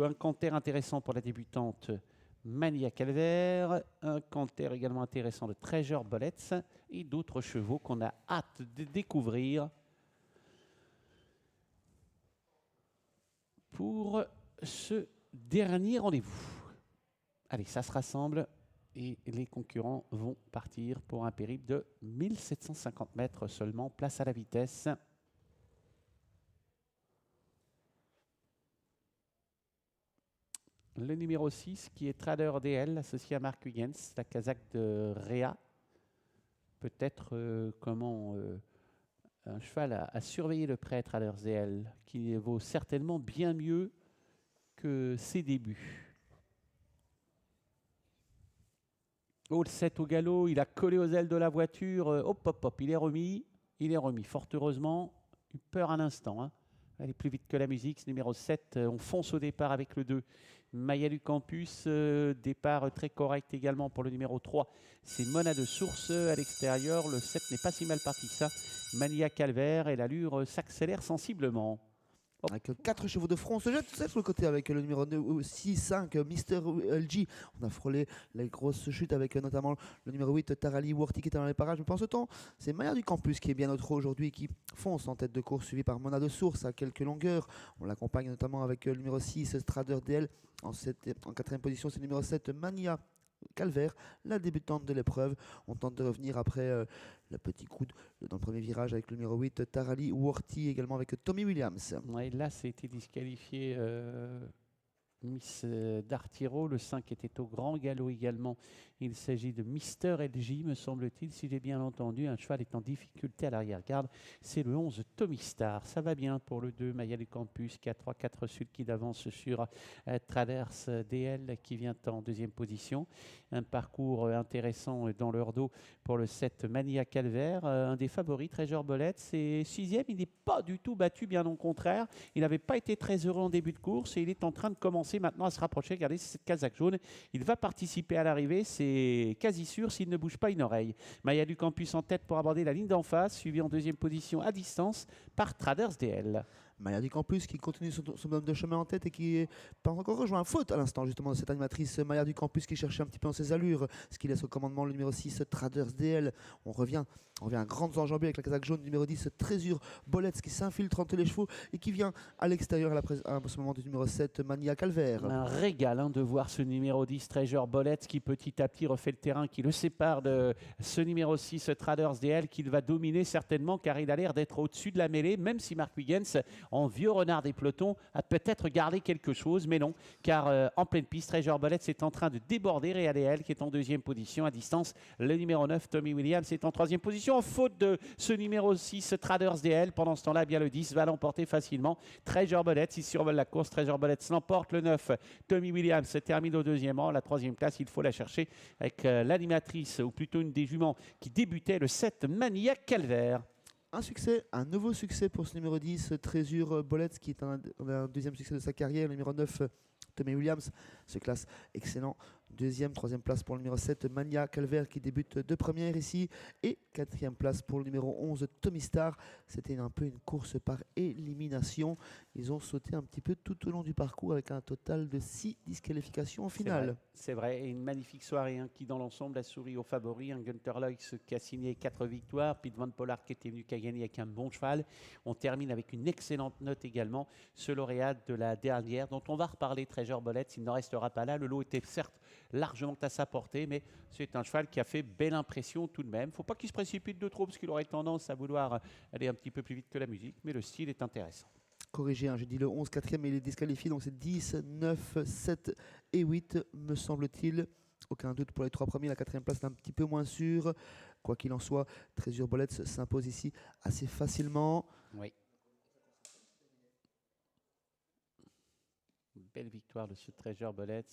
un canter intéressant pour la débutante Mania Calvaire, un canter également intéressant de Treasure Bullets et d'autres chevaux qu'on a hâte de découvrir pour ce dernier rendez-vous. Allez, ça se rassemble et les concurrents vont partir pour un périple de 1750 mètres seulement. Place à la vitesse. Le numéro 6 qui est Trader DL associé à Mark Huygens, la Kazakh de Réa. Peut-être un cheval à surveiller le prêtre Trader DL qui vaut certainement bien mieux que ses débuts. Oh, le 7 au galop, il a collé aux ailes de la voiture. Hop, hop, hop, il est remis. Il est remis, fort heureusement. Eu peur à l'instant. Hein. Elle est plus vite que la musique. Ce numéro 7, on fonce au départ avec le 2. Maya du Campus, départ très correct également pour le numéro 3. C'est Mona de Source à l'extérieur. Le 7 n'est pas si mal parti que ça. Mania Calvaire et l'allure s'accélère sensiblement. Hop. Avec 4 chevaux de front, on se jette sur le côté avec le numéro 6, 5, Mr. LG. On a frôlé les grosses chutes avec notamment le numéro 8, Tarali Worthy qui était dans les parages. Mais pendant ce temps, c'est Maya du Campus qui est bien au trot aujourd'hui, qui fonce en tête de course, suivi par Mona de Source à quelques longueurs. On l'accompagne notamment avec le numéro 6, Strader DL. En 4e position, c'est le numéro 7, Mania Calvaire, la débutante de l'épreuve. On tente de revenir après le petit coup dans le premier virage avec le numéro 8, Tarali Worthy, également avec Tommy Williams. Ouais, là, c'était disqualifié Miss Dartiro. Le 5 était au grand galop également. Il s'agit de Mister LJ, me semble-t-il, si j'ai bien entendu. Un cheval est en difficulté à l'arrière-garde. C'est le 11 Tommy Star. Ça va bien pour le 2, Maya du Campus, qui a 3-4 sulky d'avance sur Traverse DL, qui vient en 2e position. Un parcours intéressant dans leur dos pour le 7 Mania Calvaire. Un des favoris, Treasure Bullets. C'est 6e. Il n'est pas du tout battu, bien au contraire. Il n'avait pas été très heureux en début de course et il est en train de commencer maintenant à se rapprocher. Regardez, c'est cette Kazakh jaune. Il va participer à l'arrivée. C'est quasi sûr s'il ne bouge pas une oreille. Maya du Campus en tête pour aborder la ligne d'en face, suivi en 2e position à distance par Traders DL. Maya du Campus qui continue son homme de chemin en tête et qui n'est pas encore rejoint à faute à l'instant justement de cette animatrice Maya du Campus qui cherchait un petit peu dans ses allures, ce qui laisse au commandement le numéro 6 Traders DL. On revient à grandes enjambées avec la Kazakh jaune numéro 10 Trésure Bolets qui s'infiltre entre les chevaux et qui vient à l'extérieur à ce moment du numéro 7 Mania Calvaire. Un régal de voir ce numéro 10 Treasure Bullets qui petit à petit refait le terrain, qui le sépare de ce numéro 6 Traders DL qu'il va dominer certainement car il a l'air d'être au-dessus de la mêlée, même si Mark Huygens, en vieux renard des pelotons, a peut-être gardé quelque chose, mais non, car en pleine piste, Treasure Bullets est en train de déborder Real DL qui est en 2e position à distance. Le numéro 9 Tommy Williams est en 3e position en faute de ce numéro 6 Traders DL. Pendant ce temps-là, bien le 10 va l'emporter facilement. Treasure Bullets, il survole la course. Treasure Bullets l'emporte. Le 9 Tommy Williams termine au 2e rang. La 3e place, il faut la chercher avec l'animatrice, ou plutôt une des juments qui débutait, le 7 Mania Calvaire. Un succès, un nouveau succès pour ce numéro 10, Trésure Bolets, qui est un 2e succès de sa carrière. Le numéro 9, Tommy Williams, se classe excellent. 2e, 3e place pour le numéro 7, Mania Calvaire, qui débute de première ici. Et 4e place pour le numéro 11, Tommy Star. C'était un peu une course par élimination. Ils ont sauté un petit peu tout au long du parcours avec un total de 6 disqualifications en finale. C'est vrai, et une magnifique soirée qui dans l'ensemble a souri aux favoris. Un Gunther Loix qui a signé 4 victoires, Pete Van Pollard qui était venu qu'à gagner avec un bon cheval. On termine avec une excellente note également, ce lauréat de la dernière, dont on va reparler, Treasure Bullets. Il ne restera pas là. Le lot était certes largement à sa portée, mais c'est un cheval qui a fait belle impression tout de même. Il ne faut pas qu'il se précipite de trop parce qu'il aurait tendance à vouloir aller un petit peu plus vite que la musique, mais le style est intéressant. Corrigé, j'ai dit le 11, 4e, mais il est disqualifié, donc c'est 10, 9, 7 et 8, me semble-t-il. Aucun doute pour les 3 premiers, la 4e place est un petit peu moins sûre. Quoi qu'il en soit, Trésure Bolets s'impose ici assez facilement. Oui. Belle victoire de ce Treasure Bullets.